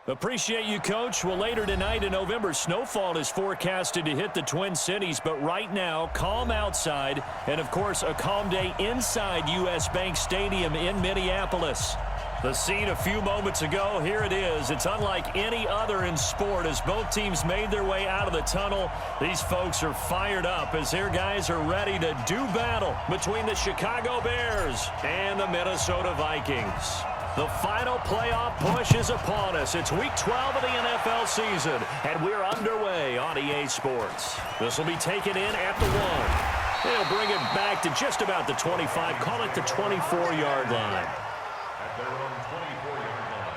Appreciate you, Coach. Well, later tonight in November, snowfall is forecasted to hit the Twin Cities, but right now, calm outside, and of course, a calm day inside U.S. Bank Stadium in Minneapolis. The scene a few moments ago, here it is. It's unlike any other in sport as both teams made their way out of the tunnel. These folks are fired up as their guys are ready to do battle between the Chicago Bears and the Minnesota Vikings. The final playoff push is upon us. It's Week 12 of the NFL season, and we're underway on EA Sports. This will be taken in at the 1. They'll bring it back to just about the 25, call it the 24-yard line. At their own 24-yard line.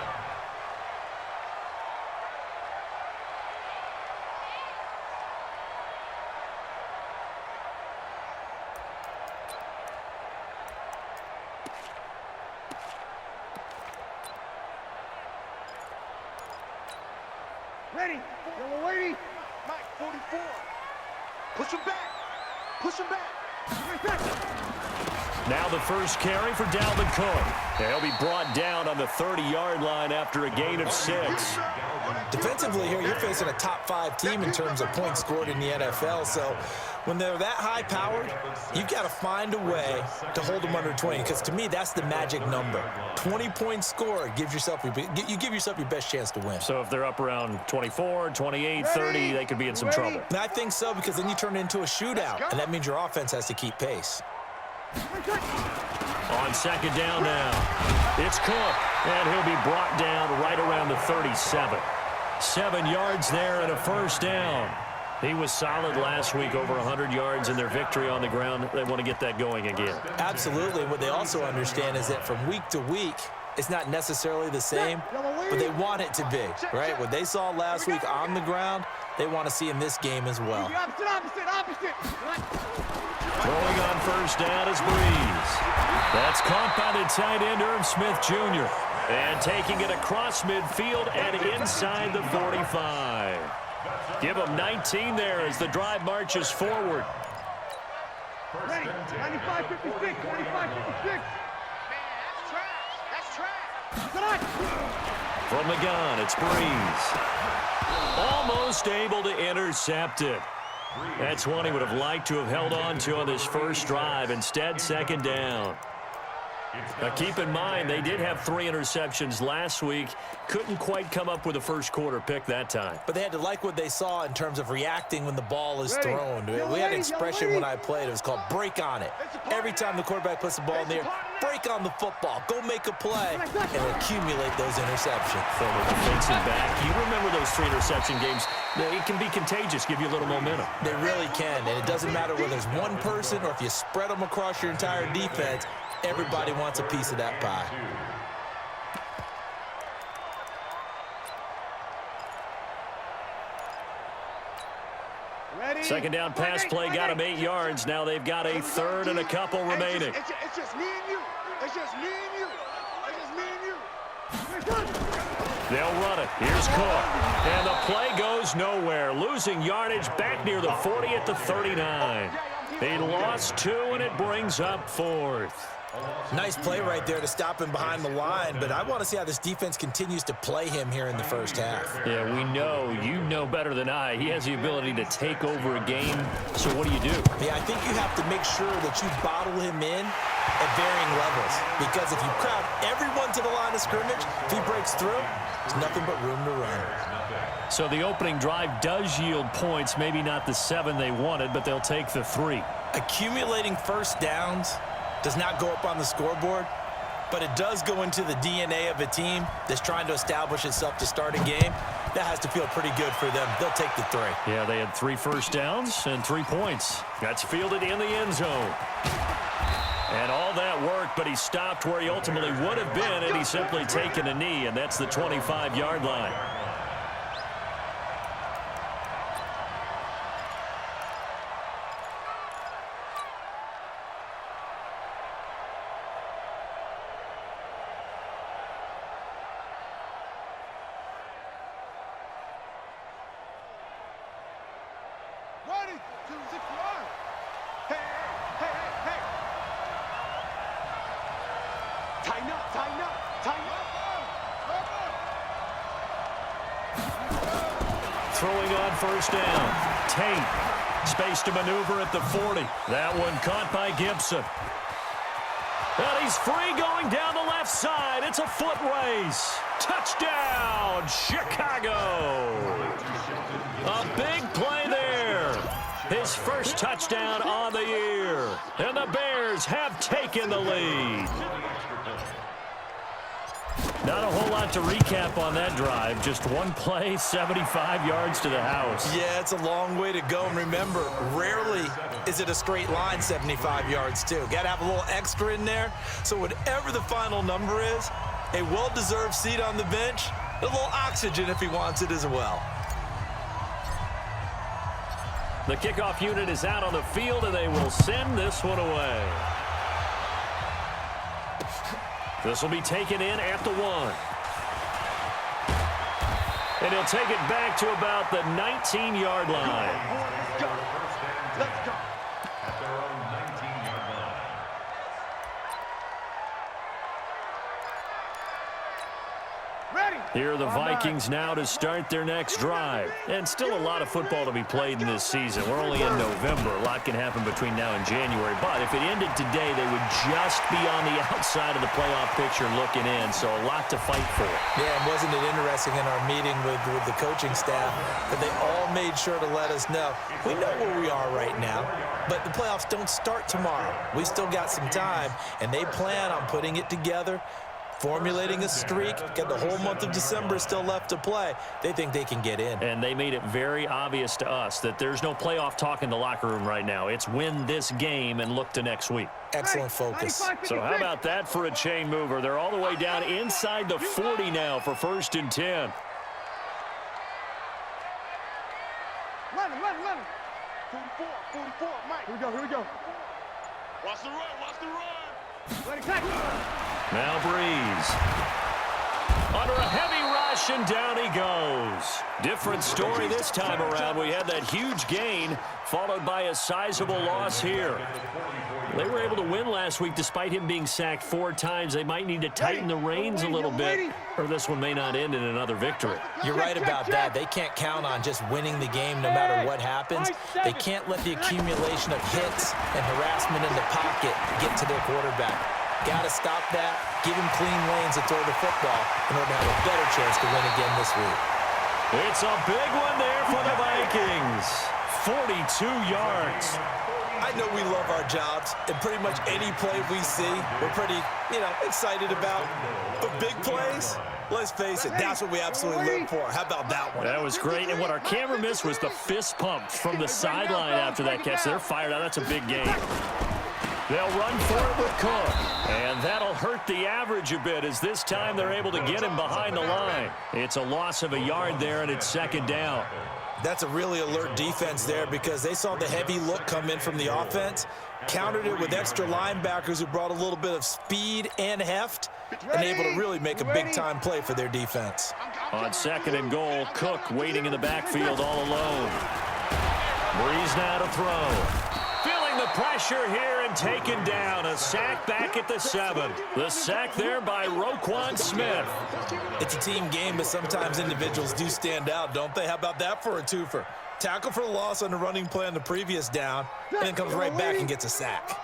Ready, yellow lady. Mike, 44. Push him back. Push him back. Now the first carry for Dalvin Cook. They'll be brought down on the 30-yard line after a gain of 6. Defensively here, you're facing a top 5 team in terms of points scored in the NFL. So when they're that high-powered, you've got to find a way to hold them under 20. Because to me, that's the magic number. 20 points scored gives yourself you give yourself your best chance to win. So if they're up around 24, 28, 30, they could be in some trouble. And I think so, because then you turn it into a shootout, and that means your offense has to keep pace. On second down now, it's Cook, and he'll be brought down right around the 37. 7 yards there and a first down. He was solid last week, over 100 yards in their victory on the ground. They want to get that going again. Absolutely. What they also understand is that from week to week, it's not necessarily the same, but they want it to be, right? What they saw last week on the ground, they want to see in this game as well. Opposite. Throwing on first down is Breeze. That's caught by the tight end, Irv Smith Jr. And taking it across midfield and inside the 45. Give them 19 there as the drive marches forward. Ready, 95-56, 95-56. From the gun, it's Breeze. Almost able to intercept it. That's one he would have liked to have held on to on this first drive. Instead, second down. Now, keep in mind, they did have 3 interceptions last week. Couldn't quite come up with a first quarter pick that time. But they had to like what they saw in terms of reacting when the ball is thrown. We had an expression when I played. It was called break on it. Every time the quarterback puts the ball in the air, break on the football. Go make a play and accumulate those interceptions. Former defensive back. You remember those 3 interception games. It can be contagious, give you a little momentum. They really can, and it doesn't matter whether it's one person or if you spread them across your entire defense. Everybody wants a piece of that pie. Ready? Second down pass play got him 8 yards. Now they've got a third and a couple remaining. It's just me and you. It's just me and you. It's just me and you. They'll run it. Here's Cook. And the play goes nowhere. Losing yardage back near the 40 at the 39. They lost 2, and it brings up 4th. Nice play right there to stop him behind the line, but I want to see how this defense continues to play him here in the first half. Yeah, we know. You know better than I. He has the ability to take over a game, so what do you do? Yeah, I think you have to make sure that you bottle him in at varying levels, because if you crowd everyone to the line of scrimmage, if he breaks through, there's nothing but room to run. So the opening drive does yield points, maybe not the 7 they wanted, but they'll take the 3. Accumulating first downs does not go up on the scoreboard, but it does go into the DNA of a team that's trying to establish itself to start a game. That has to feel pretty good for them. They'll take the 3. Yeah, they had 3 first downs and 3 points. That's fielded in the end zone. And all that worked, but he stopped where he ultimately would have been, and he's simply taken a knee, and that's the 25-yard line. throwing on first down. Tate. Space to maneuver at the 40. That one caught by Gibson. And he's free going down the left side. It's a foot race. Touchdown, Chicago. A big play there. His first touchdown on the year. And the Bears have taken the lead. Not a whole lot to recap on that drive. Just one play, 75 yards to the house. Yeah, it's a long way to go. And remember, rarely is it a straight line 75 yards, too. Got to have a little extra in there. So whatever the final number is, a well-deserved seat on the bench, a little oxygen if he wants it as well. The kickoff unit is out on the field, and they will send this one away. This will be taken in at the 1. And he'll take it back to about the 19-yard line. Let's go. Let's go. At their own 19-yard line. Ready. Here are the Vikings now to start their next drive. And still a lot of football to be played in this season. We're only in November. A lot can happen between now and January. But if it ended today, they would just be on the outside of the playoff picture looking in. So a lot to fight for. Yeah, and wasn't it interesting in our meeting with the coaching staff that they all made sure to let us know, we know where we are right now, but the playoffs don't start tomorrow. We still got some time, and they plan on putting it together, formulating a streak, got the whole month of December still left to play. They think they can get in. And they made it very obvious to us that there's no playoff talk in the locker room right now. It's win this game and look to next week. Excellent focus. So how about that for a chain mover? They're all the way down inside the 40 now for 1st and 10. 44, Mike. Here we go. Watch the run. Ready, tackle. Now Breeze. Under a heavy rush, and down he goes. Different story this time around. We had that huge gain, followed by a sizable loss here. They were able to win last week despite him being sacked 4 times. They might need to tighten the reins a little bit, or this one may not end in another victory. You're right about that. They can't count on just winning the game no matter what happens. They can't let the accumulation of hits and harassment in the pocket get to their quarterback. Got to stop that, give him clean lanes to throw the football in order to have a better chance to win again this week. It's a big one there for the Vikings. 42 yards. I know we love our jobs, and pretty much any play we see, we're pretty, excited about. But big plays, let's face it, that's what we absolutely live for. How about that one? That was great, and what our camera missed was the fist pump from the sideline after that catch. They're fired out. That's a big game. They'll run for it with Cook, and that'll hurt the average a bit as this time they're able to get him behind the line. It's a loss of a yard there, and it's 2nd down. That's a really alert defense there because they saw the heavy look come in from the offense, countered it with extra linebackers who brought a little bit of speed and heft, and able to really make a big-time play for their defense. On 2nd and goal, Cook waiting in the backfield all alone. Breeze now to throw. Feeling the pressure here and taken down. A sack back at the 7. The sack there by Roquan Smith. It's a team game, but sometimes individuals do stand out, don't they? How about that for a twofer? Tackle for the loss on the running play on the previous down, and then comes right back and gets a sack.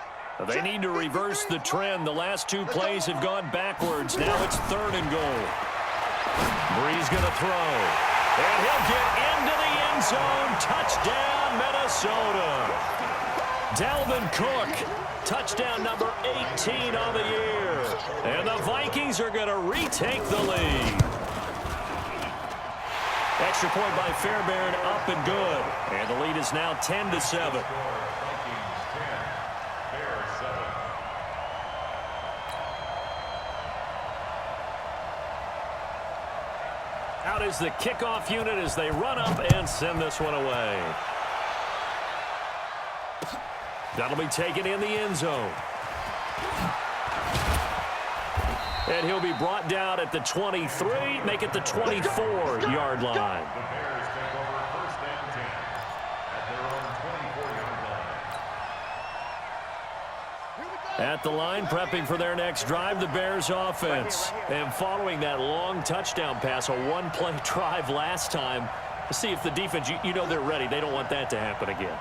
They need to reverse the trend. The last 2 plays have gone backwards. Now it's 3rd and goal. Breeze going to throw. And he'll get into the end zone. Touchdown, Minnesota. Dalvin Cook, touchdown number 18 on the year. And the Vikings are going to retake the lead. Extra point by Fairbairn, up and good. And the lead is now 10-7. Out is the kickoff unit as they run up and send this one away. That'll be taken in the end zone. And he'll be brought down at the 23, make it the 24-yard line. The Bears take over 1st and 10 at their own 24-yard line. At the line, prepping for their next drive, the Bears offense. And following that long touchdown pass, a 1-play drive last time, See if the defense, you know they're ready. They don't want that to happen again.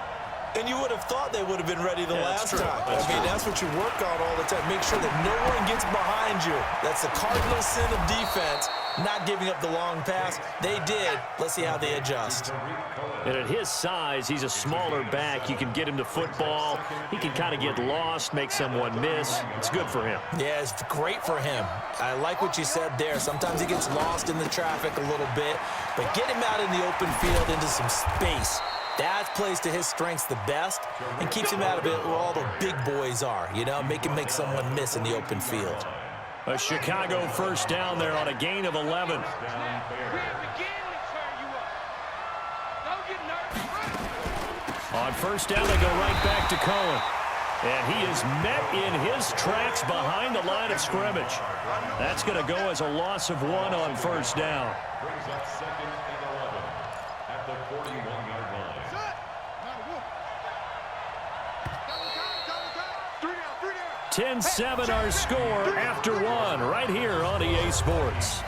And you would have thought they would have been ready the last true. time. That's what you work on all the time. Make sure that no one gets behind you. That's the cardinal sin of defense, not giving up the long pass. They did. Let's see how they adjust. And at his size, he's a smaller back. You can get him to football. He can kind of get lost, make someone miss. It's good for him. Yeah, it's great for him. I like what you said there. Sometimes he gets lost in the traffic a little bit, but get him out in the open field into some space. That plays to his strengths the best and keeps him out of it where all the big boys are, you know, make him make someone miss in the open field. A Chicago first down there on a gain of 11. On first down, they go right back to Cohen. And he is met in his tracks behind the line of scrimmage. That's going to go as a loss of 1 on first down. Brings up 2nd and 11 at the 41-yard line. 10-7 our score after 1 right here on EA Sports.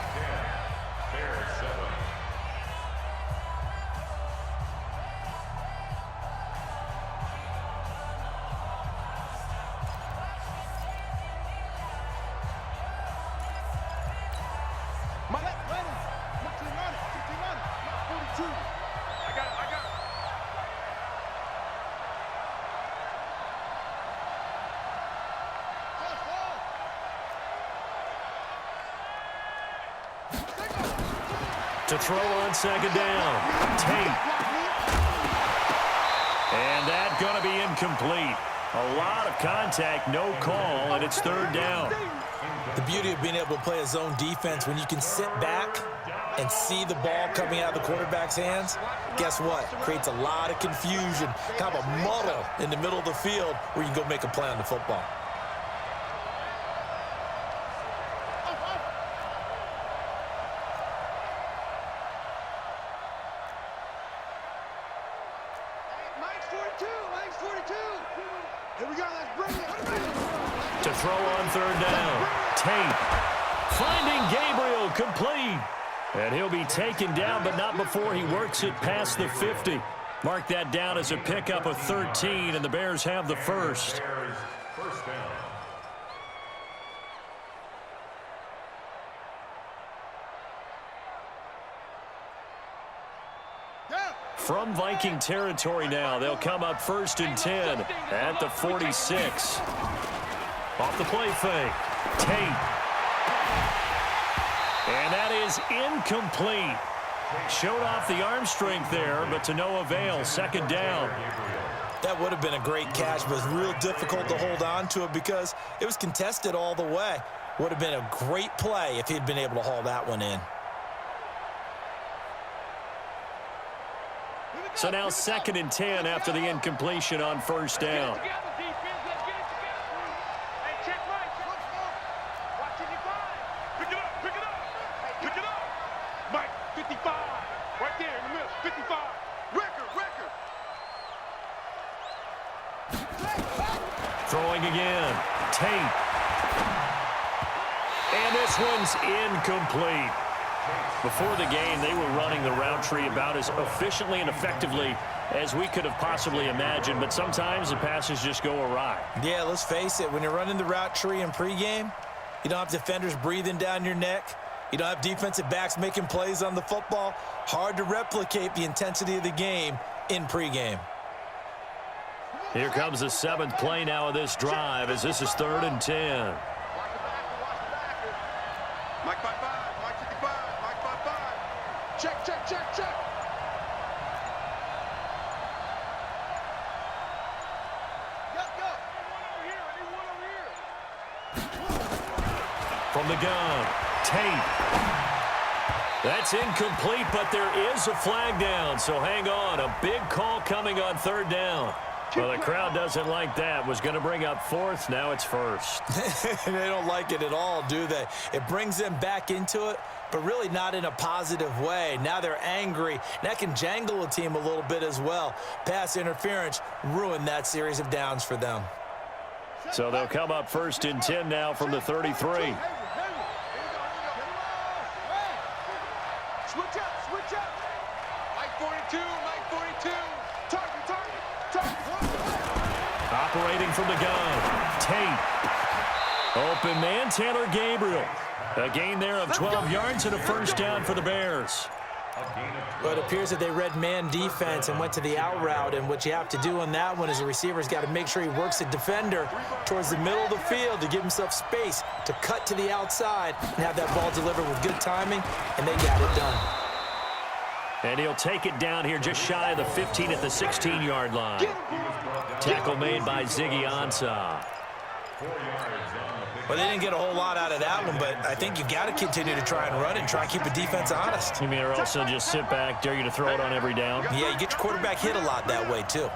To throw on second down, Tate. And that going to be incomplete. A lot of contact, no call, and it's third down. The beauty of being able to play a zone defense, when you can sit back and see the ball coming out of the quarterback's hands, guess what? Creates a lot of confusion, kind of a muddle in the middle of the field where you can go make a play on the football. To throw on third down, Tate finding Gabriel complete. And he'll be taken down, but not before he works it past the 50. Mark that down as a pickup of 13, and the Bears have the first. First down. From Viking territory now, they'll come up 1st and 10 at the 46. Off the play fake, Tate. And that is incomplete. Showed off the arm strength there, but to no avail. Second down. That would have been a great catch, but it was real difficult to hold on to it because it was contested all the way. Would have been a great play if he'd been able to haul that one in. So now 2nd and 10 after the incompletion on first down. Throwing again, Tate. And this one's incomplete. Before the game, they were running the route tree about as efficiently and effectively as we could have possibly imagined, but sometimes the passes just go awry. Yeah, let's face it, when you're running the route tree in pregame, you don't have defenders breathing down your neck. You don't have defensive backs making plays on the football. Hard to replicate the intensity of the game in pregame. Here comes the 7th play now of this drive as this is 3rd and 10. Mike 5-5, Mike 55, Mike 5-5. Check, check, check, check. Go. From the gun, Tate. That's incomplete, but there is a flag down, so hang on. A big call coming on 3rd down. Well, the crowd doesn't like that. Was going to bring up 4th. Now it's 1st. They don't like it at all, do they? It brings them back into it, but really not in a positive way. Now they're angry. That can jangle a team a little bit as well. Pass interference ruined that series of downs for them. So they'll come up 1st and 10 now from the 33. Switch up. Mike 42, Mike 42. Target. Operating from the gun. Tate. Open man, Taylor Gabriel. A gain there of 12 yards and a first down for the Bears. Well, it appears that they read man defense and went to the out route, and what you have to do on that one is the receiver's got to make sure he works the defender towards the middle of the field to give himself space to cut to the outside and have that ball delivered with good timing, and they got it done. And he'll take it down here just shy of the 15 at the 16-yard line. Tackle made by Ziggy Ansah. Well, they didn't get a whole lot out of that one, but I think you got to continue to try and run and try and keep the defense honest. You mean or also just sit back, dare you to throw it on every down? Yeah, you get your quarterback hit a lot that way, too.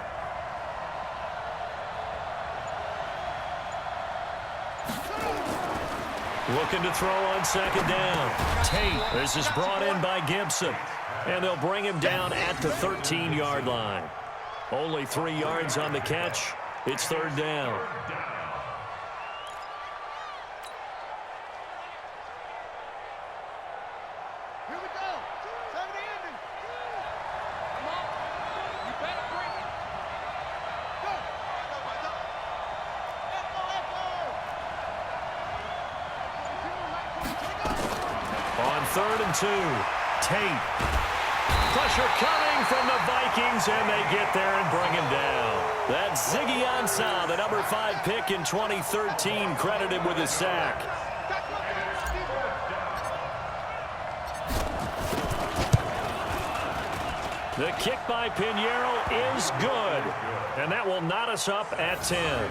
Looking to throw on second down. Tate. This is brought in by Gibson. And they'll bring him down at the 13-yard line. Only 3 yards on the catch. It's third down. Here we go. 70 ending. Come on. You better bring it. Go. On 3rd and 2. Tate. Pressure coming from the Vikings, and they get there and bring him down. That's Ziggy Ansah, the number 5 pick in 2013, credited with a sack. The kick by Pinheiro is good, and that will knot us up at 10.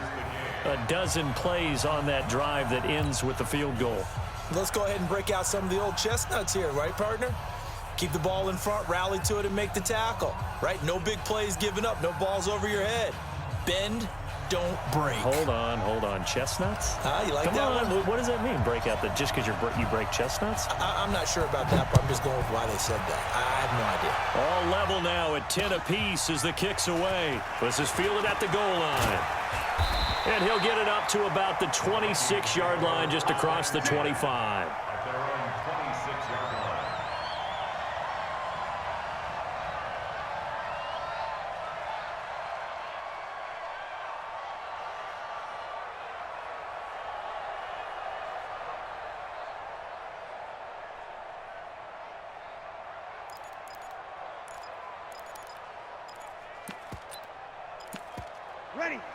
A dozen plays on that drive that ends with the field goal. Let's go ahead and break out some of the old chestnuts here, right, partner? Keep the ball in front, rally to it, and make the tackle, right? No big plays given up, no balls over your head. Bend, don't break. Hold on. Chestnuts? You like Come that on. one? What does that mean, break out? That just because you break chestnuts? I'm not sure about that, but I'm just going with why they said that. I have no idea. All level now at 10 apiece as the kick's away. This is fielded at the goal line. And he'll get it up to about the 26-yard line, just across the 25. At their own 26-yard line.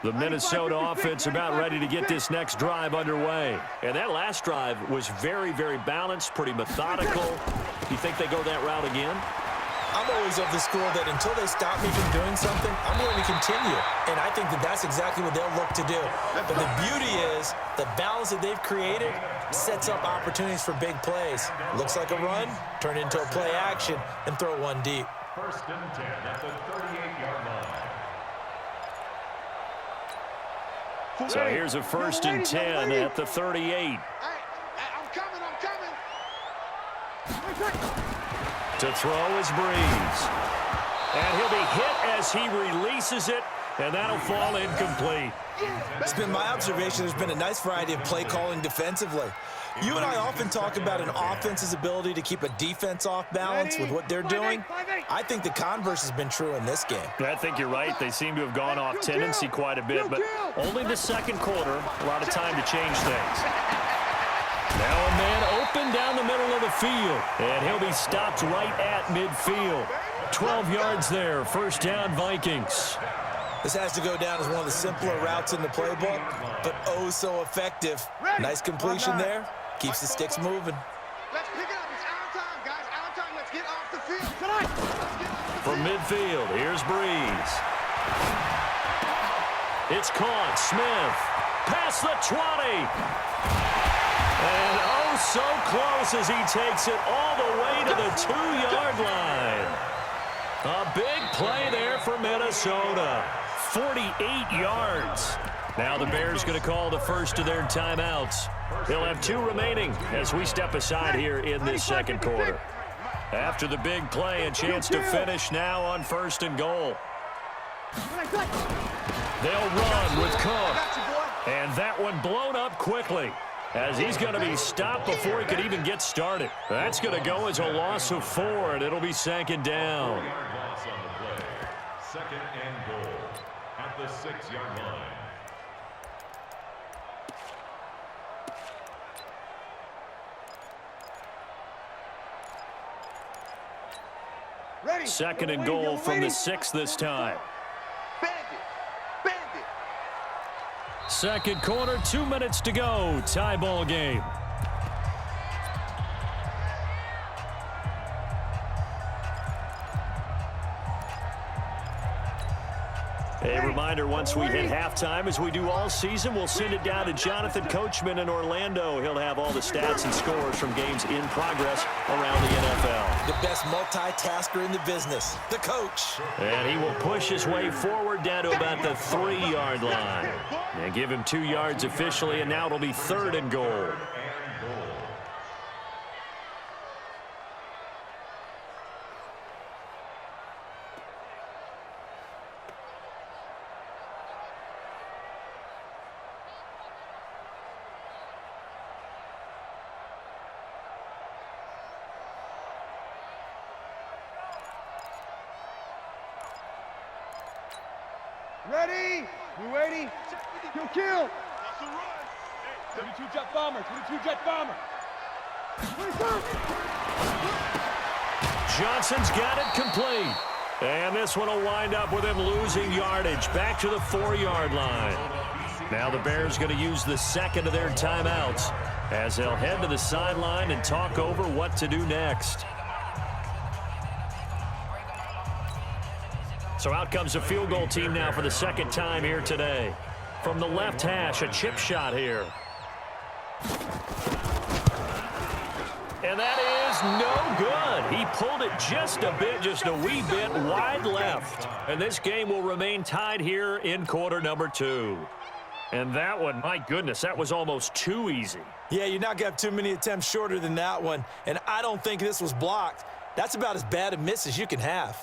The Minnesota offense about ready to get this next drive underway. And that last drive was very, very balanced, pretty methodical. Do you think they go that route again? I'm always of the school that until they stop me from doing something, I'm going to continue. And I think that that's exactly what they'll look to do. But the beauty is the balance that they've created sets up opportunities for big plays. Looks like a run, turn into a play action, and throw one deep. 1st and 10 at the 38-yard line. So here's a 1st and 10 at the 38. I'm coming. To throw is Breeze. And he'll be hit as he releases it, and that'll fall incomplete. It's been my observation there's been a nice variety of play calling defensively. You and I often talk about an offense's ability to keep a defense off balance with what they're doing. I think the converse has been true in this game. I think you're right. They seem to have gone off tendency quite a bit, but only the second quarter, a lot of time to change things. Now a man open down the middle of the field, and he'll be stopped right at midfield. 12 yards there, first down Vikings. This has to go down as one of the simpler routes in the playbook, but oh so effective. Nice completion there. Keeps the sticks moving. Let's pick it up. It's our time, guys. Our time. Let's get off the field. Tonight. From midfield, here's Breeze. It's caught. Smith. Past the 20. And oh, so close as he takes it all the way to the 2-yard line. A big play there for Minnesota. 48 yards. Now the Bears going to call the first of their timeouts. They'll have 2 remaining as we step aside here in this second quarter. After the big play, a chance to finish now on 1st and goal. They'll run with Cook. And that one blown up quickly as he's going to be stopped before he could even get started. That's going to go as a loss of 4, and it'll be 2nd down. on the play. 2nd and goal at the 6-yard line. Ready. 2nd and goal from the 6 this time. Second quarter, 2 minutes to go. Tie ball game. A reminder, once we hit halftime, as we do all season, we'll send it down to Jonathan Coachman in Orlando. He'll have all the stats and scores from games in progress around the NFL. The best multitasker in the business, the coach. And he will push his way forward down to about the 3-yard line. And give him 2 yards officially, and now it'll be 3rd and goal. Ready. You ready? Kill. 22 jet bomber. 22 jet bomber. Johnson's got it complete. And this one will wind up with him losing yardage back to the 4-yard line. Now the Bears going to use the 2nd of their timeouts as they'll head to the sideline and talk over what to do next. So out comes a field goal team now for the 2nd time here today. From the left hash, a chip shot here. And that is no good. He pulled it just a wee bit wide left. And this game will remain tied here in quarter number 2. And that one, my goodness, that was almost too easy. Yeah, you're not going to have too many attempts shorter than that one. And I don't think this was blocked. That's about as bad a miss as you can have.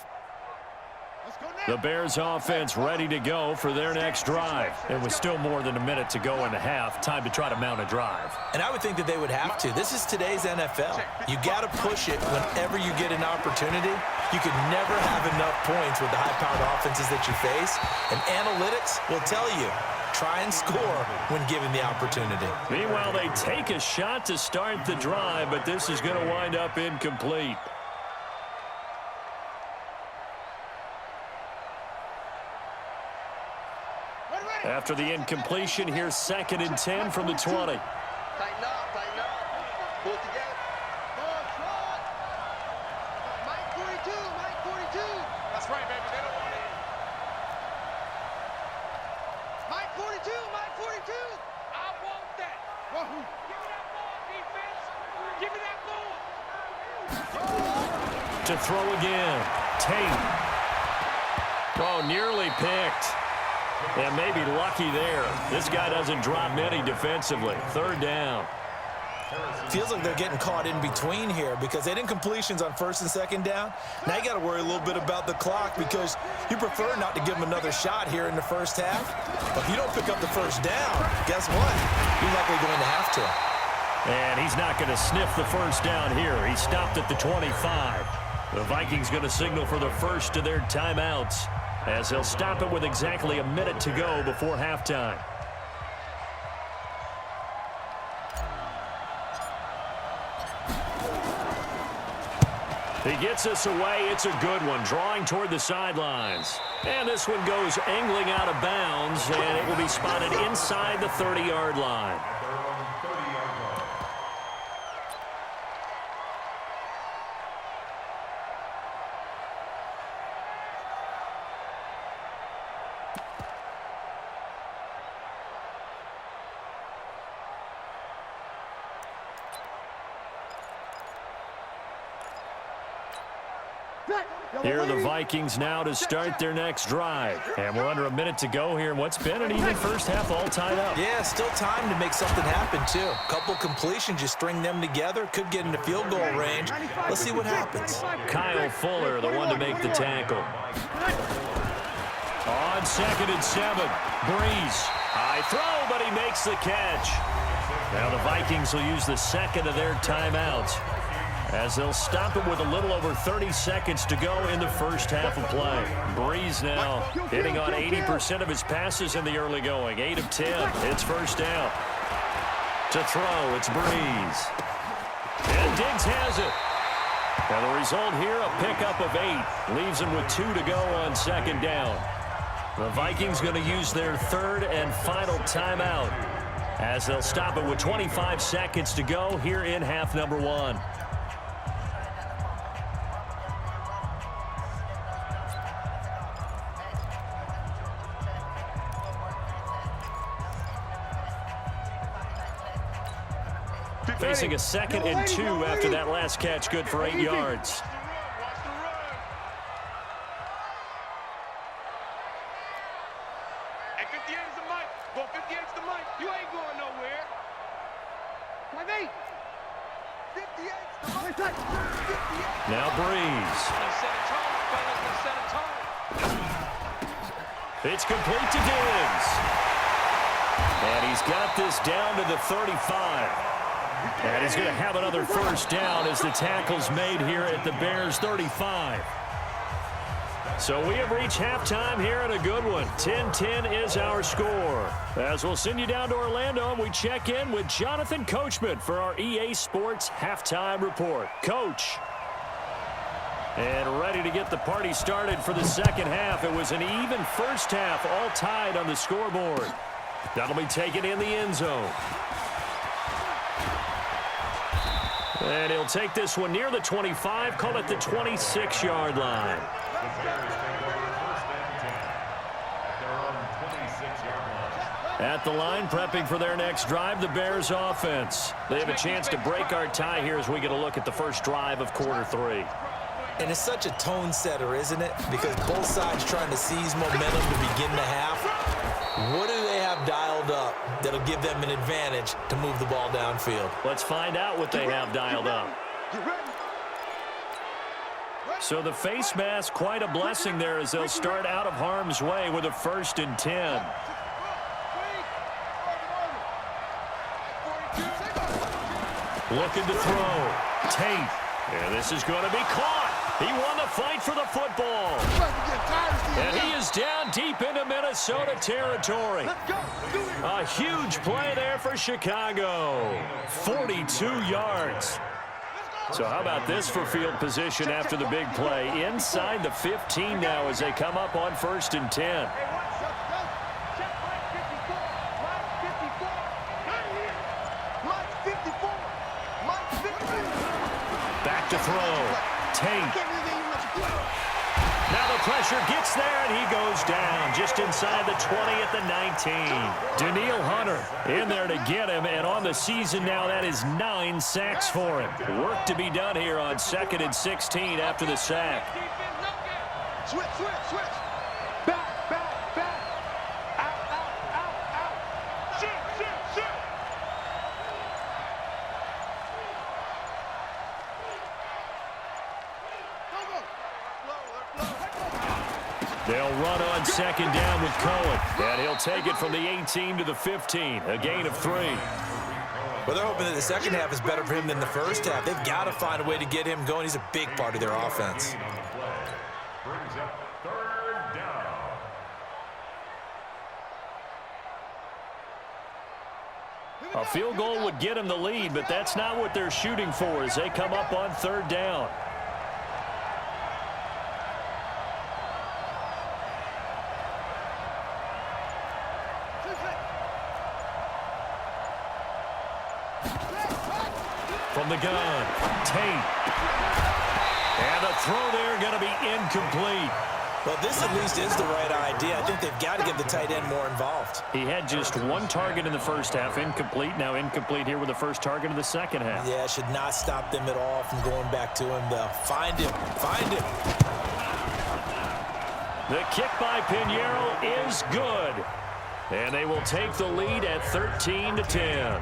The Bears offense ready to go for their next drive. And with still more than a minute to go in the half, time to try to mount a drive. And I would think that they would have to. This is today's NFL. You got to push it whenever you get an opportunity. You could never have enough points with the high-powered offenses that you face. And analytics will tell you, try and score when given the opportunity. Meanwhile, they take a shot to start the drive, but this is going to wind up incomplete. After the incompletion, here's 2nd and 10 from the 20. Tighten up, tighten up. Pull together. Mike 42, Mike 42. That's right, baby. They don't want it. Mike 42, Mike 42. I want that. Give me that ball, defense. Give me that ball. To throw again. Tate. Oh, nearly picked. And maybe lucky there. This guy doesn't drop many defensively. 3rd down. Feels like they're getting caught in between here because they didn't completions on 1st and 2nd down. Now you got to worry a little bit about the clock because you prefer not to give them another shot here in the first half. But if you don't pick up the 1st down, guess what? You're likely going to have to. And he's not going to sniff the 1st down here. He stopped at the 25. The Vikings going to signal for the first of their timeouts, as they'll stop it with exactly a minute to go before halftime. He gets us away. It's a good one, drawing toward the sidelines. And this one goes angling out of bounds, and it will be spotted inside the 30-yard line. Here are the Vikings now to start their next drive. And we're under a minute to go here in what's been an even first half, all tied up. Yeah, still time to make something happen, too. Couple completions, you string them together, could get into field goal range. Let's see what happens. Kyle Fuller, the one to make the tackle. On 2nd and 7, Breeze. High throw, but he makes the catch. Now the Vikings will use the 2nd of their timeouts as they'll stop it with a little over 30 seconds to go in the first half of play. Breeze now hitting on 80% of his passes in the early going. 8 of 10. It's first down. To throw, it's Breeze. And Diggs has it. And the result here, a pickup of 8. Leaves him with 2 to go on second down. The Vikings going to use their third and final timeout as they'll stop it with 25 seconds to go here in half number 1. Facing a 2nd and 2 after that last catch, good for 8 yards. Hey, 58 is the mic. Go 58 is the mic. You ain't going nowhere. 58. 58 is the mic. 58. Now Breeze. It's complete to Diggs. And he's got this down to the 35. And he's going to have another first down as the tackle's made here at the Bears' 35. So we have reached halftime here at a good one. 10-10 is our score. As we'll send you down to Orlando, and we check in with Jonathan Coachman for our EA Sports Halftime Report. Coach. And ready to get the party started for the second half. It was an even first half, all tied on the scoreboard. That'll be taken in the end zone. And he'll take this one near the 25, call it the 26-yard line. At the line, prepping for their next drive, the Bears offense. They have a chance to break our tie here as we get a look at the first drive of quarter 3. And it's such a tone setter, isn't it? Because both sides trying to seize momentum to begin the half. What do they have dialed up that'll give them an advantage to move the ball downfield? Let's find out what they have dialed up. So the face mask, quite a blessing there as they'll start out of harm's way with a 1st and 10. Looking to throw. Tate. And this is going to be caught. He won the fight for the football. And he is down deep into Minnesota territory. A huge play there for Chicago. 42 yards. So how about this for field position after the big play? Inside the 15 now as they come up on 1st and 10. Back to throw. Tate. Now the pressure gets there, and he goes down just inside the 20 at the 19. Danielle Hunter in there to get him, and on the season now, that is 9 sacks for him. Work to be done here on 2nd and 16 after the sack. Switch. Back. Out. Shit. They'll run on 2nd down with Cohen. And he'll take it from the 18 to the 15. A gain of 3. Well, they're hoping that the second half is better for him than the first half. They've got to find a way to get him going. He's a big part of their offense. Brings up 3rd down. A field goal would get him the lead, but that's not what they're shooting for as they come up on 3rd down. From the gun, Tate. And the throw there going to be incomplete. Well, this at least is the right idea. I think they've got to get the tight end more involved. He had just 1 target in the first half, incomplete. Now incomplete here with the first target of the second half. Yeah, it should not stop them at all from going back to him, though. Find him. The kick by Pinheiro is good. And they will take the lead at 13-10.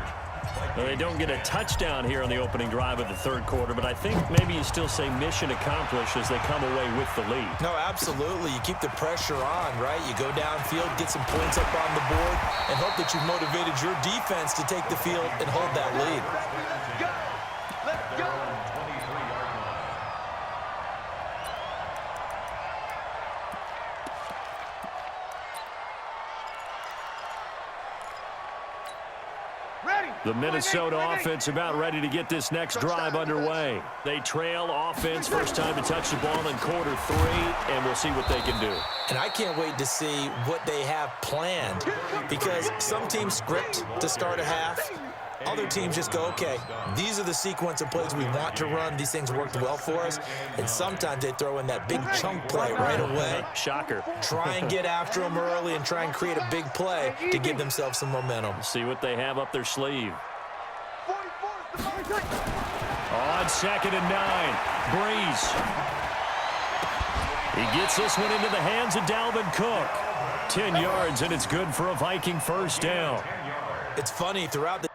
Well, they don't get a touchdown here on the opening drive of the 3rd quarter, but I think maybe you still say mission accomplished as they come away with the lead. No, absolutely. You keep the pressure on, right? You go downfield, get some points up on the board, and hope that you've motivated your defense to take the field and hold that lead. Let's go. The Minnesota offense about ready to get this next drive underway. They trail offense, first time to touch the ball in quarter 3, and we'll see what they can do. And I can't wait to see what they have planned, because some teams script to start a half. Other teams just go, okay, these are the sequence of plays we want to run. These things worked well for us. And sometimes they throw in that big chunk play right away. Shocker. Try and get after them early and try and create a big play to give themselves some momentum. See what they have up their sleeve. On 2nd and 9, Breeze. He gets this one into the hands of Dalvin Cook. 10 yards, and it's good for a Viking first down. It's funny, throughout the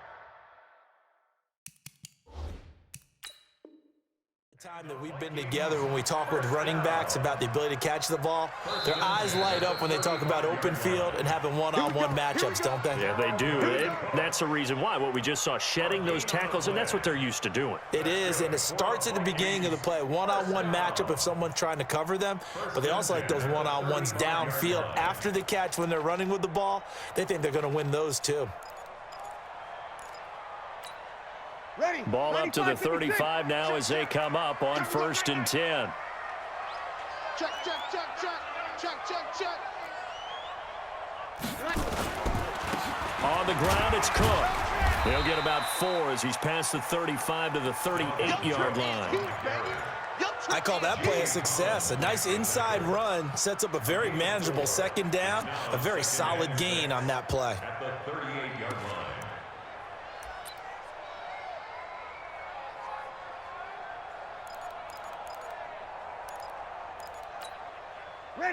time that we've been together, when we talk with running backs about the ability to catch the ball, their eyes light up when they talk about open field and having one-on-one matchups, don't they? Yeah, they do. That's the reason why. What we just saw, shedding those tackles, and that's what they're used to doing. It is, and it starts at the beginning of the play. One-on-one matchup if someone's trying to cover them, but they also like those one-on-ones downfield after the catch when they're running with the ball. They think they're going to win those too. Ball up to the 35 now as they come up on 1st and 10. Check, check, check, check, check, check, check. On the ground, it's Cook. He'll get about 4 as he's past the 35 to the 38-yard line. I call that play a success. A nice inside run sets up a very manageable 2nd down, a very solid gain on that play. At the 38-yard line.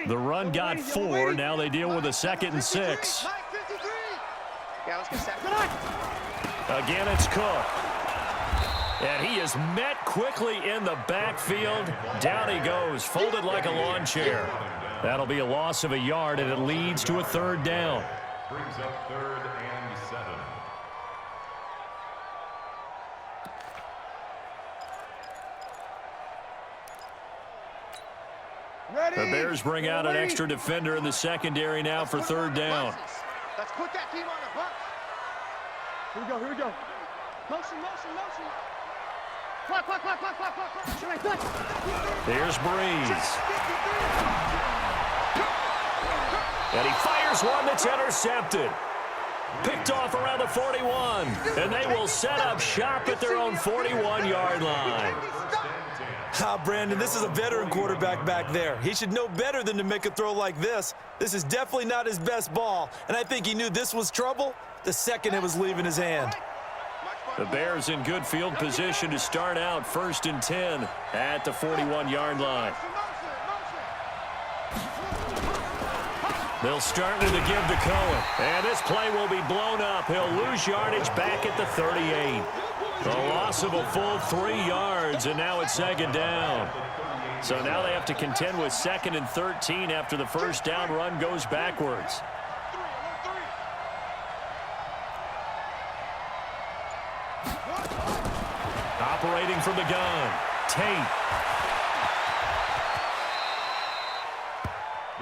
The run got 4. Now they deal with a 2nd and 6. Yeah, let's get set. Again, it's Cook. And he is met quickly in the backfield. Down he goes, folded like a lawn chair. That'll be a loss of a yard, and it leads to a 3rd down. Brings up 3rd and 7. The Bears bring out an extra defender in the secondary now for 3rd down. Let's put that team on the bus. Here we go, here we go. Motion, motion, motion. Clock, clock, clock, clock, clock, clock, clock. Here's Breeze. And he fires one that's intercepted. Picked off around the 41. And they will set up shop at their own 41-yard line. Brandon, this is a veteran quarterback back there. He should know better than to make a throw like this. This is definitely not his best ball, and I think he knew this was trouble the second it was leaving his hand. The Bears in good field position to start out 1st and 10 at the 41-yard line. They'll start with a give to Cohen, and this play will be blown up. He'll lose yardage back at the 38. A loss of a full 3 yards, and now it's 2nd down. So now they have to contend with 2nd and 13 after the 1st down run goes backwards. Operating from the gun, Tate.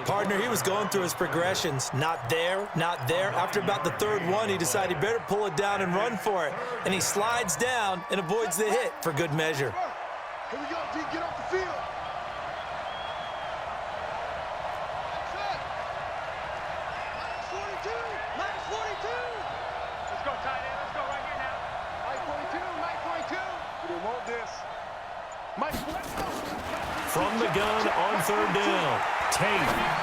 Partner, he was going through his progressions. Not there, not there. After about the 3rd one, he decided he better pull it down and run for it. And he slides down and avoids the hit for good measure. Here we go, D, get off the field. Minus 42. Let's go, tight end. Let's go right here now. Minus 42, minus 42. We want this. Minus 42. From the gun on 3rd down, Tate.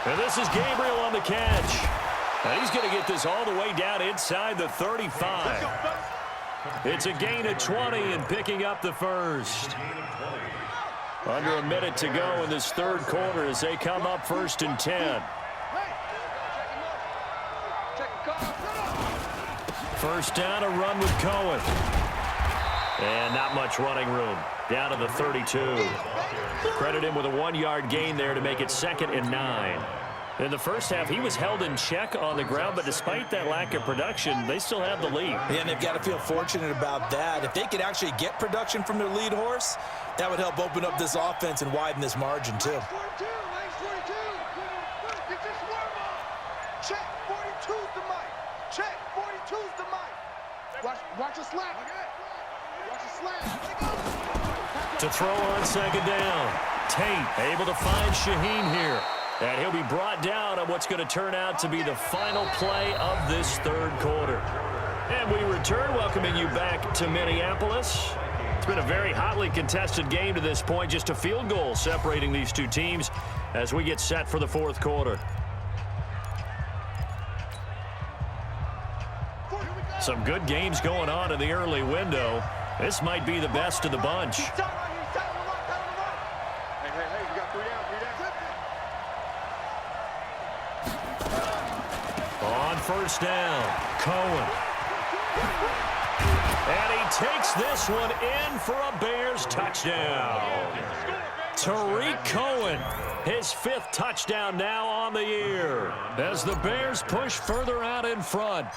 And this is Gabriel on the catch. And he's going to get this all the way down inside the 35. It's a gain of 20 and picking up the 1st. Under a minute to go in this 3rd quarter as they come up 1st and 10. 1st down, a run with Cohen. And not much running room. Down to the 32. Credit him with a 1-yard gain there to make it 2nd and 9. In the 1st half, he was held in check on the ground, but despite that lack of production, they still have the lead. Yeah, and they've got to feel fortunate about that. If they could actually get production from their lead horse, that would help open up this offense and widen this margin, too. Minus 42. Get this worm on. Check, 42's the mic. Check, 42's the mic. Watch a slap. Watch a slap. To throw on second down. Tate able to find Shaheen here. And he'll be brought down on what's going to turn out to be the final play of this third quarter. And we return, welcoming you back to Minneapolis. It's been a very hotly contested game to this point. Just a field goal separating these two teams as we get set for the fourth quarter. Some good games going on in the early window. This might be the best of the bunch. Hey, you got 3 down, 3 down. On first down, Cohen. And he takes this one in for a Bears touchdown. Tariq Cohen, his 5th touchdown now on the year as the Bears push further out in front.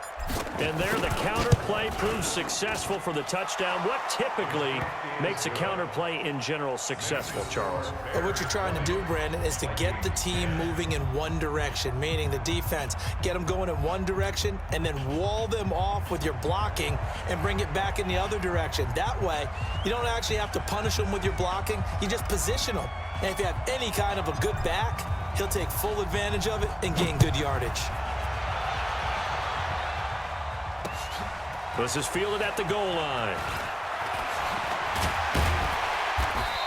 And there the counter play proves successful for the touchdown. What typically makes a counter play in general successful, Charles? Well, what you're trying to do, Brandon, is to get the team moving in one direction, meaning the defense. Get them going in one direction and then wall them off with your blocking and bring it back in the other direction. That way, you don't actually have to punish them with your blocking. You just position them. And if you have any kind of a good back, he'll take full advantage of it and gain good yardage. This is fielded at the goal line.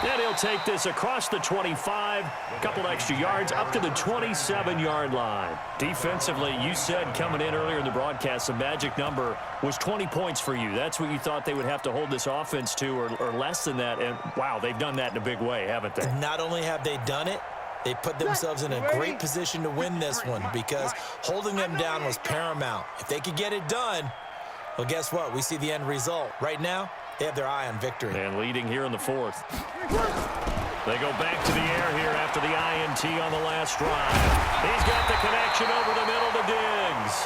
And he'll take this across the 25, a couple extra yards, up to the 27-yard line. Defensively, you said coming in earlier in the broadcast, the magic number was 20 points for you. That's what you thought they would have to hold this offense to, or less than that. And, wow, they've done that in a big way, haven't they? And not only have they done it, they put themselves in a great position to win this one because holding them down was paramount. If they could get it done, well, guess what? We see the end result. Right now, they have their eye on victory. And leading here in the 4th. They go back to the air here after the INT on the last drive. He's got the connection over the middle to Diggs.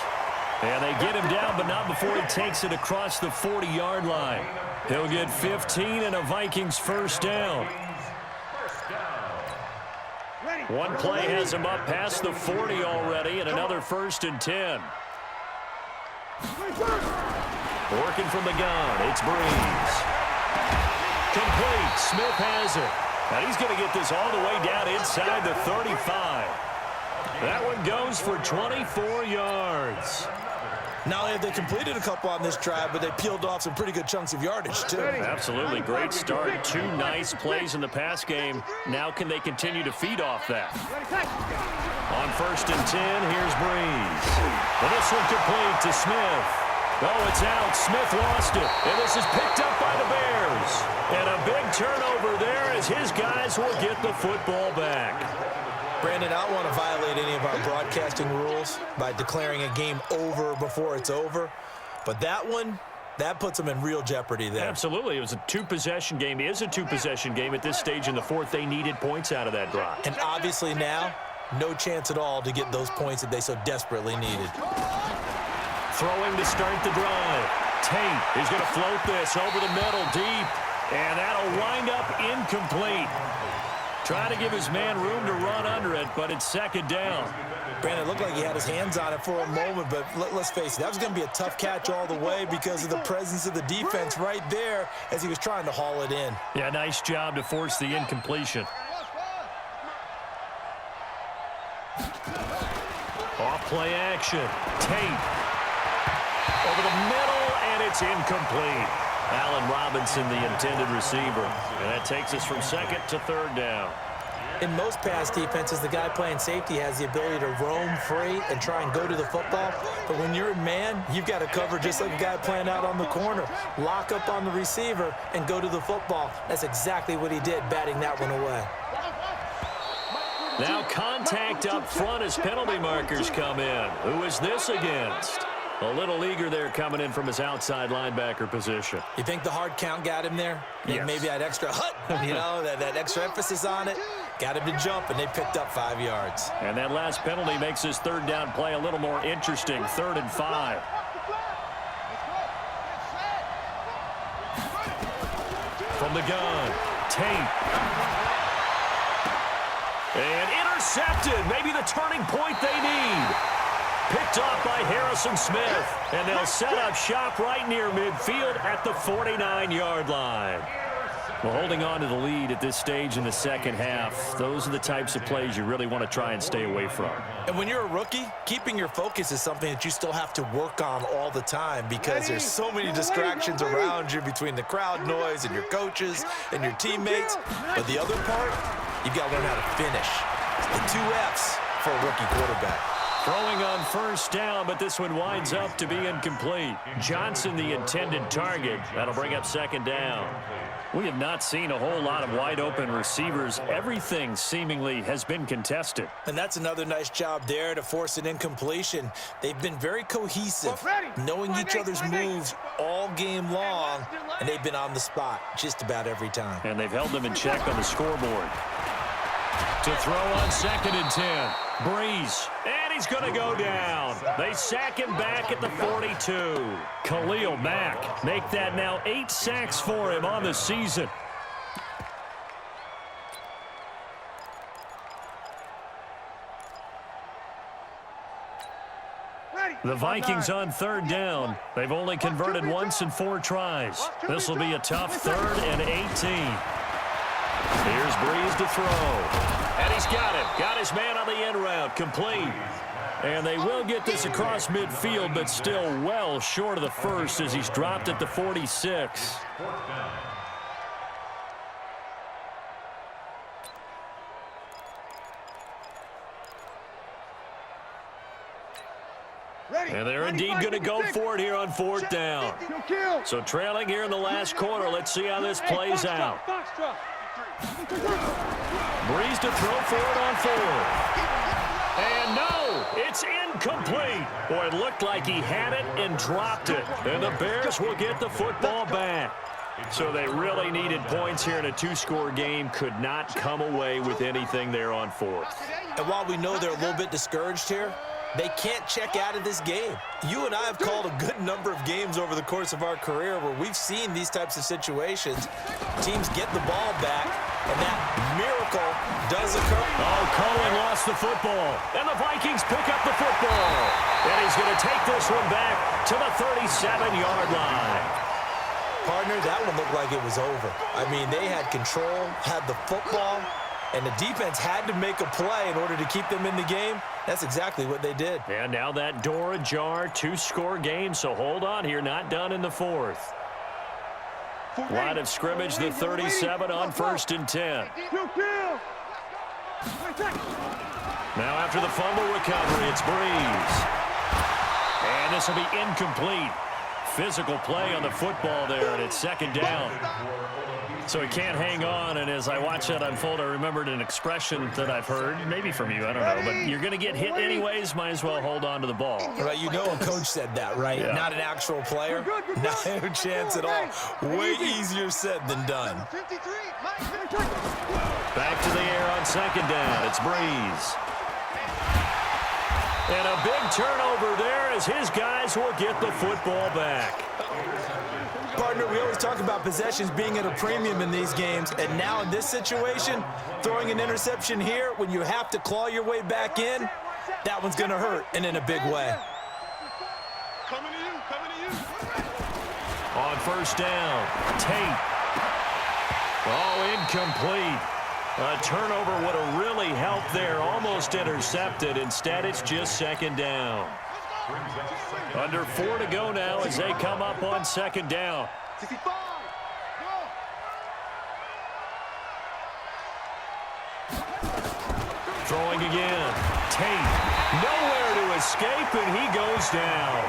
And they get him down, but not before he takes it across the 40-yard line. He'll get 15 and a Vikings first down. One play has him up past the 40 already, and another 1st and 10. Working from the gun, it's Breeze. Complete, Smith has it. And he's going to get this all the way down inside the 35. That one goes for 24 yards. Not only have they completed a couple on this drive, but they peeled off some pretty good chunks of yardage, too. Absolutely, great start. 2 nice plays in the pass game. Now can they continue to feed off that? On 1st and 10, here's Breeze. And this one complete to Smith. Oh, it's out. Smith lost it. And this is picked up by the Bears. And a big turnover there as his guys will get the football back. Brandon, I don't want to violate any of our broadcasting rules by declaring a game over before it's over. But that one, that puts them in real jeopardy there. Absolutely. It was a 2-possession game. It is a 2-possession game at this stage in the 4th. They needed points out of that drive. And obviously now, no chance at all to get those points that they so desperately needed. Throwing to start the drive. Tate is going to float this over the middle deep. And that'll wind up incomplete. Trying to give his man room to run under it, but it's 2nd down. Brandon, it looked like he had his hands on it for a moment, but let's face it, that was going to be a tough catch all the way because of the presence of the defense right there as he was trying to haul it in. Yeah, nice job to force the incompletion. Off play action. Tate. Over the middle, and it's incomplete. Allen Robinson, the intended receiver. And that takes us from 2nd to 3rd down. In most pass defenses, the guy playing safety has the ability to roam free and try and go to the football. But when you're in man, you've got to cover just like a guy playing out on the corner. Lock up on the receiver and go to the football. That's exactly what he did, batting that one away. Now contact up front as penalty markers come in. Who is this against? A little eager there coming in from his outside linebacker position. You think the hard count got him there? Yes. Maybe that extra that extra emphasis on it got him to jump, and they picked up 5 yards. And that last penalty makes his 3rd down play a little more interesting. 3rd and 5. From the gun, Tate. And intercepted. Maybe the turning point they need. Picked off by Harrison Smith. And they'll set up shop right near midfield at the 49-yard line. Well, holding on to the lead at this stage in the second half, those are the types of plays you really want to try and stay away from. And when you're a rookie, keeping your focus is something that you still have to work on all the time because there's so many distractions around you between the crowd noise and your coaches and your teammates. But the other part, you've got to learn how to finish. The 2 F's for a rookie quarterback. Throwing on first down, but this one winds up to be incomplete. Johnson, the intended target. That'll bring up second down. We have not seen a whole lot of wide-open receivers. Everything seemingly has been contested. And that's another nice job there to force an incompletion. They've been very cohesive, knowing each other's moves all game long, and they've been on the spot just about every time. And they've held them in check on the scoreboard. To throw on 2nd and 10. Breeze. And he's going to go down. They sack him back at the 42. Khalil Mack make that now 8 sacks for him on the season. The Vikings on 3rd down. They've only converted once in 4 tries. This will be a tough 3rd and 18. Here's Breeze to throw. And he's got him. Got his man on the end route. Complete. And they will get this across midfield, but still well short of the first as he's dropped at the 46. And they're indeed going to go for it here on 4th down. So trailing here in the last quarter. Let's see how this plays out. Breeze to throw for it on 4th. And no, it's incomplete. Boy, it looked like he had it and dropped it. And the Bears will get the football back. So they really needed points here in a 2-score game. Could not come away with anything there on 4th. And while we know they're a little bit discouraged here, they can't check out of this game. You and I have called a good number of games over the course of our career where we've seen these types of situations. Teams get the ball back, and that miracle does occur. Oh, Cohen lost the football, and the Vikings pick up the football. And he's going to take this one back to the 37-yard line. Partner, that one looked like it was over. I mean, they had control, had the football, and the defense had to make a play in order to keep them in the game. That's exactly what they did. And now that door ajar, 2-score game, so hold on here, not done in the 4th. Line of scrimmage, the 37 on 1st and 10. Now after the fumble recovery, it's Breeze. And this will be incomplete. Physical play on the football there, and it's 2nd down. So he can't hang on, and as I watch that unfold, I remembered an expression that I've heard, maybe from you, I don't know, but you're going to get hit anyways, might as well hold on to the ball. Right, you know a coach said that, right? Yeah. Not an actual player. No chance at all. Way easier said than done. Back to the air on 2nd down. It's Breeze. And a big turnover there as his guys will get the football back. Partner, we always talk about possessions being at a premium in these games, and now in this situation, throwing an interception here when you have to claw your way back in, that one's going to hurt, and in a big way. Coming to you. On 1st down, Tate. Oh, incomplete. A turnover would have really helped there, almost intercepted. Instead, it's just 2nd down. Under 4 to go now as they come up on 2nd down. 65. Throwing again. Tate. Nowhere to escape, and he goes down.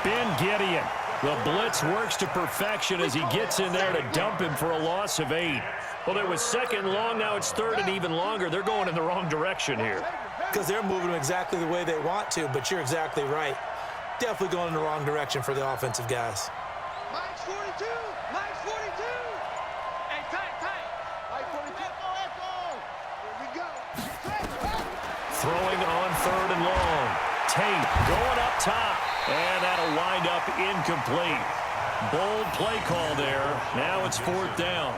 Ben Gideon. The blitz works to perfection as he gets in there to dump him for a loss of 8. Well, it was 2nd and long. Now it's 3rd and even longer. They're going in the wrong direction here. Because they're moving exactly the way they want to, but you're exactly right. Definitely going in the wrong direction for the offensive guys. Mike's 42. Mike's 42. Hey, tight. Mike 42. Echo. Here we go. Throwing on 3rd and long. Tate going up top. And that'll wind up incomplete. Bold play call there. Now it's 4th down.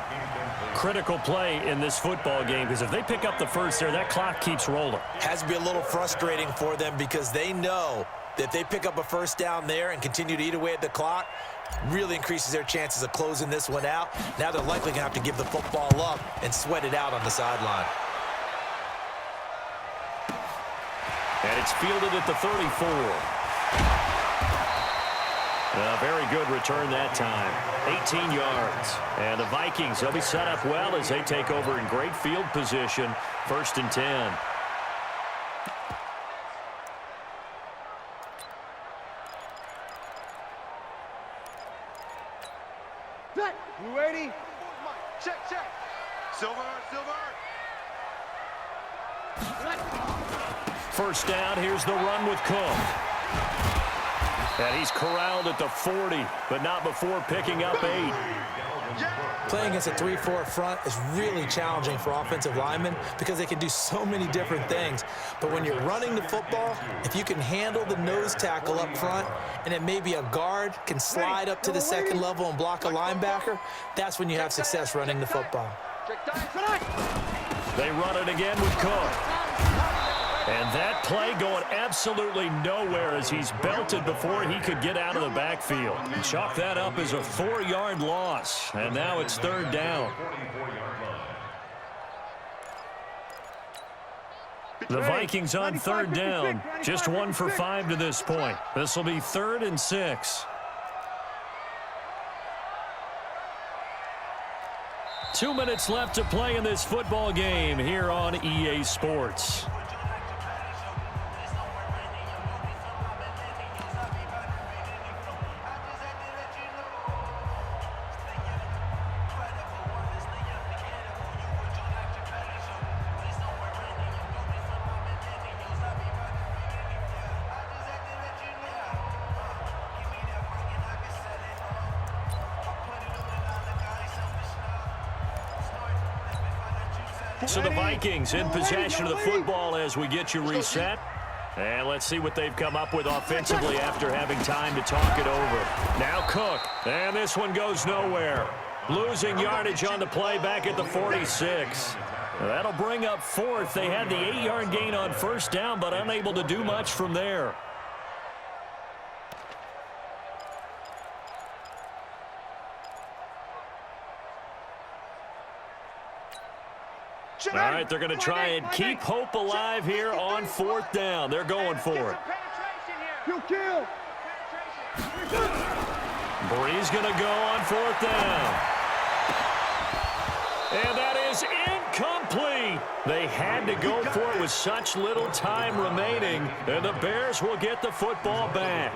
Critical play in this football game because if they pick up the first there, that clock keeps rolling. Has to be a little frustrating for them because they know that if they pick up a first down there and continue to eat away at the clock, really increases their chances of closing this one out. Now they're likely going to have to give the football up and sweat it out on the sideline. And it's fielded at the 34. A very good return that time. 18 yards. And the Vikings, they'll be set up well as they take over in great field position. 1st and 10. You ready? Check, check. Silver. 1st down, here's the run with Cook. And he's corralled at the 40, but not before picking up 8. Playing against a 3-4 front is really challenging for offensive linemen because they can do so many different things. But when you're running the football, if you can handle the nose tackle up front and it maybe a guard can slide up to the 2nd level and block a linebacker, that's when you have success running the football. They run it again with Cook. And that play going absolutely nowhere as he's belted before he could get out of the backfield. Chalk that up as a 4-yard loss. And now it's 3rd down. The Vikings on 3rd down. Just 1 for 5 to this point. This will be 3rd and 6. 2 minutes left to play in this football game here on EA Sports. So the Vikings in possession of the football as we get you reset. And let's see what they've come up with offensively after having time to talk it over. Now Cook. And this one goes nowhere. Losing yardage on the play back at the 46. That'll bring up 4th. They had the 8-yard gain on 1st down, but unable to do much from there. All right, they're going to try and keep hope alive here on 4th down. They're going for it. Bree's going to go on 4th down. And that is incomplete. They had to go for it with such little time remaining, and the Bears will get the football back.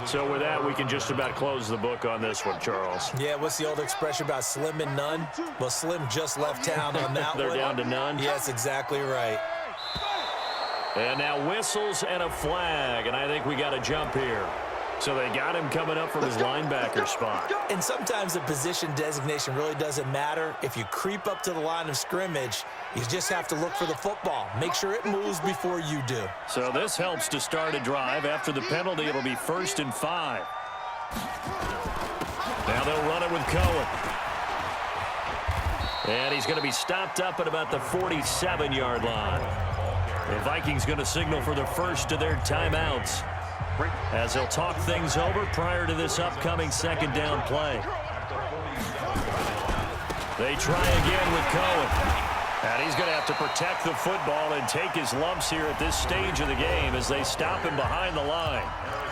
So with that, we can just about close the book on this one, Charles. Yeah, what's the old expression about slim and none? Well, Slim just left town on that They're one. down to none? Yes, exactly right. And now whistles and a flag, and I think we got a jump here. So they got him coming up from his linebacker spot. And sometimes the position designation really doesn't matter. If you creep up to the line of scrimmage, you just have to look for the football. Make sure it moves before you do. So this helps to start a drive. After the penalty, it'll be 1st and 5. Now they'll run it with Cohen. And he's going to be stopped up at about the 47-yard line. The Vikings going to signal for the first of their timeouts as they'll talk things over prior to this upcoming 2nd down play. They try again with Cohen. And he's going to have to protect the football and take his lumps here at this stage of the game as they stop him behind the line.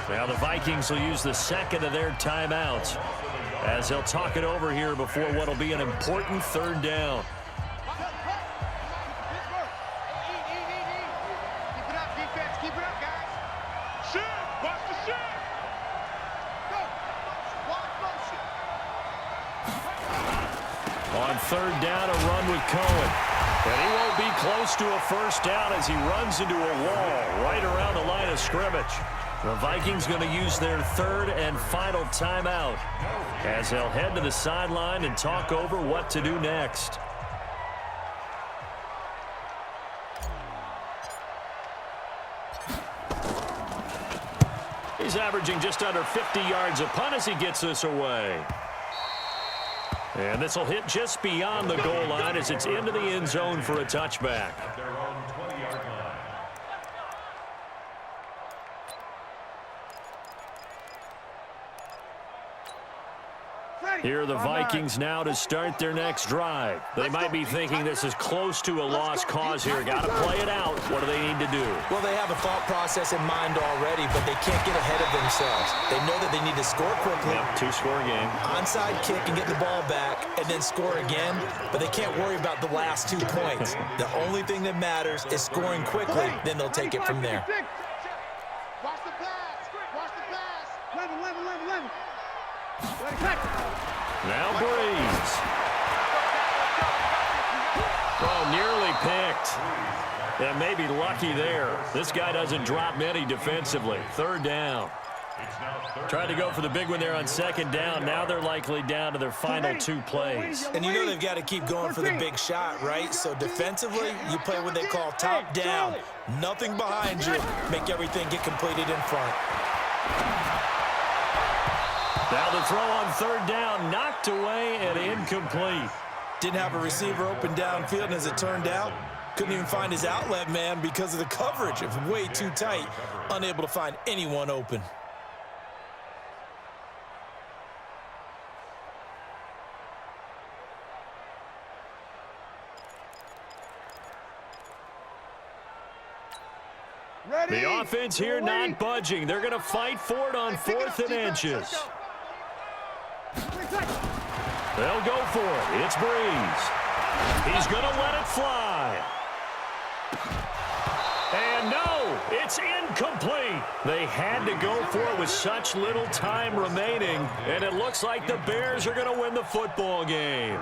Now the Vikings will use the 2nd of their timeouts as they'll talk it over here before what will be an important 3rd down. On 3rd down, a run with Cohen. And he won't be close to a 1st down as he runs into a wall right around the line of scrimmage. The Vikings going to use their 3rd and final timeout as they'll head to the sideline and talk over what to do next. He's averaging just under 50 yards a punt as he gets this away. And this will hit just beyond the goal line as it's into the end zone for a touchback. At their own 20-yard line. Here are the Vikings now to start their next drive. They might be thinking this is close to a lost cause here. Got to play it out. What do they need to do? Well, they have a thought process in mind already, but they can't get ahead of themselves. They know that they need to score quickly. Yep, two-score game. Onside kick and get the ball back and then score again, but they can't worry about the last 2 points. The only thing that matters is scoring quickly, then they'll take it from there. Watch the pass. Watch the pass. 11. Let it cut. Now Breeze. Oh, nearly picked. And maybe lucky there. This guy doesn't drop many defensively. Third down. Tried to go for the big one there on second down. Now they're likely down to their final 2 plays. And you know they've got to keep going for the big shot, right? So defensively, you play what they call top down. Nothing behind you. Make everything get completed in front. Now the throw on third down, knocked away and incomplete. Didn't have a receiver open downfield, and as it turned out, couldn't even find his outlet man because of the coverage. It was way too tight, unable to find anyone open. The offense here not budging. They're going to fight for it on 4th and inches. They'll go for it. It's Breeze. He's going to let it fly. And no, it's incomplete. They had to go for it with such little time remaining, and it looks like the Bears are going to win the football game.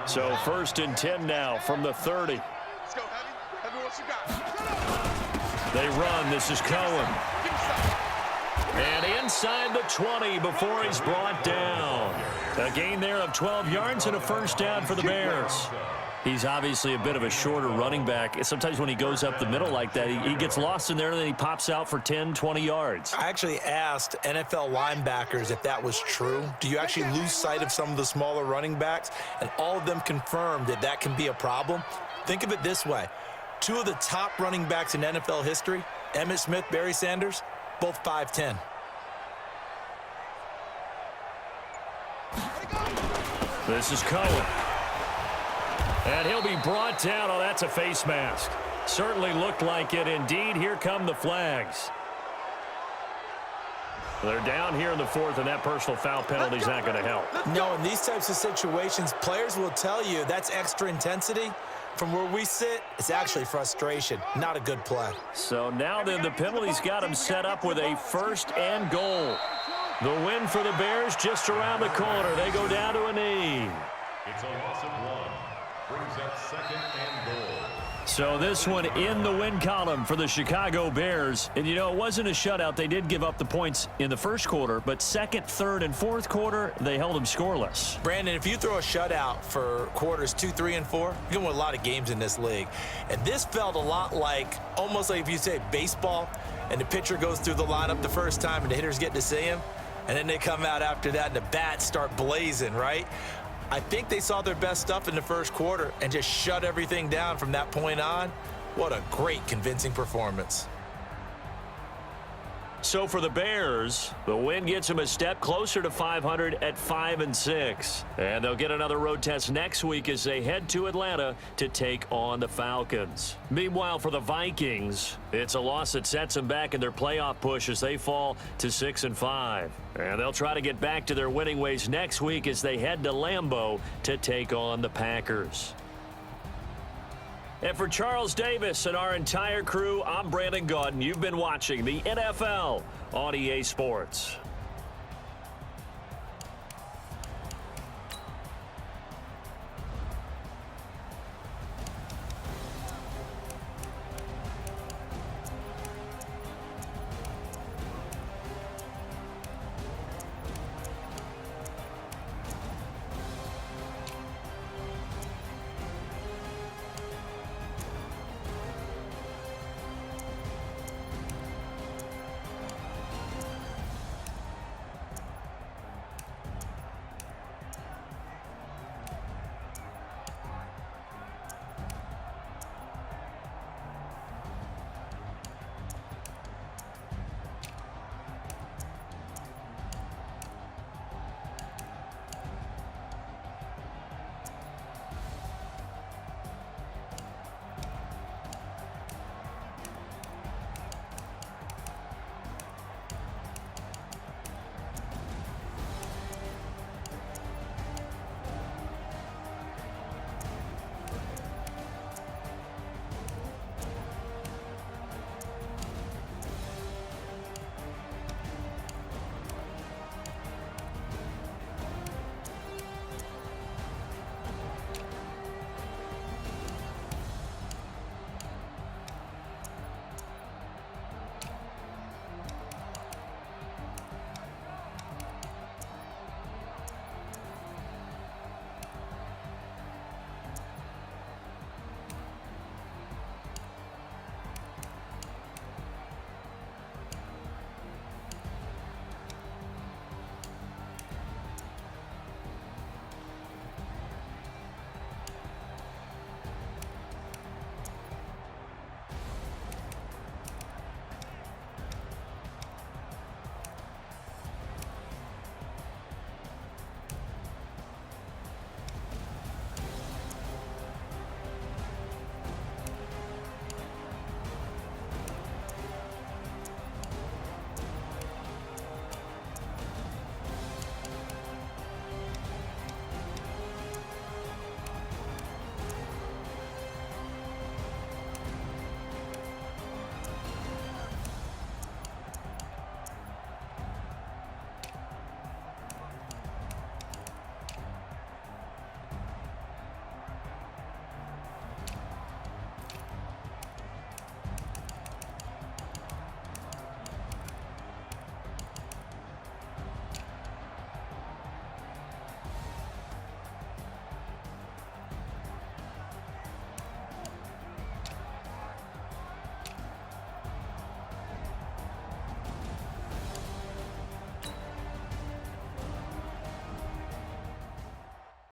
So 1st and 10 now from the 30. Let's go, Heavy. Heavy, what you got? They run. This is Cohen. And inside the 20 before he's brought down. A gain there of 12 yards and a first down for the Bears. He's obviously a bit of a shorter running back. Sometimes when he goes up the middle like that, he gets lost in there and then he pops out for 10, 20 yards. I actually asked NFL linebackers if that was true. Do you actually lose sight of some of the smaller running backs? And all of them confirmed that that can be a problem. Think of it this way. 2 of the top running backs in NFL history, Emmitt Smith, Barry Sanders, both 5'10". This is Cohen. And he'll be brought down. Oh, that's a face mask. Certainly looked like it. Indeed, here come the flags. They're down here in the 4th, and that personal foul penalty is not going to help. No, in these types of situations, players will tell you that's extra intensity. From where we sit, it's actually frustration. Not a good play. So now then the penalty's got him set up with a 1st and goal. The win for the Bears just around the corner. They go down to a knee. It's a loss of 1. Brings up 2nd and goal. So this one in the win column for the Chicago Bears. And, you know, it wasn't a shutout. They did give up the points in the first quarter, but 2nd, 3rd, and 4th quarter, they held them scoreless. Brandon, if you throw a shutout for quarters 2, 3, and 4, you're going to win a lot of games in this league. And this felt a lot like, almost like if you say baseball, and the pitcher goes through the lineup the first time and the hitters get to see him, and then they come out after that and the bats start blazing, right? I think they saw their best stuff in the first quarter and just shut everything down from that point on. What a great, convincing performance. So for the Bears, the win gets them a step closer to 500 at 5-6. And they'll get another road test next week as they head to Atlanta to take on the Falcons. Meanwhile, for the Vikings, it's a loss that sets them back in their playoff push as they fall to 6-5. And they'll try to get back to their winning ways next week as they head to Lambeau to take on the Packers. And for Charles Davis and our entire crew, I'm Brandon Gaudin. You've been watching the NFL on EA Sports.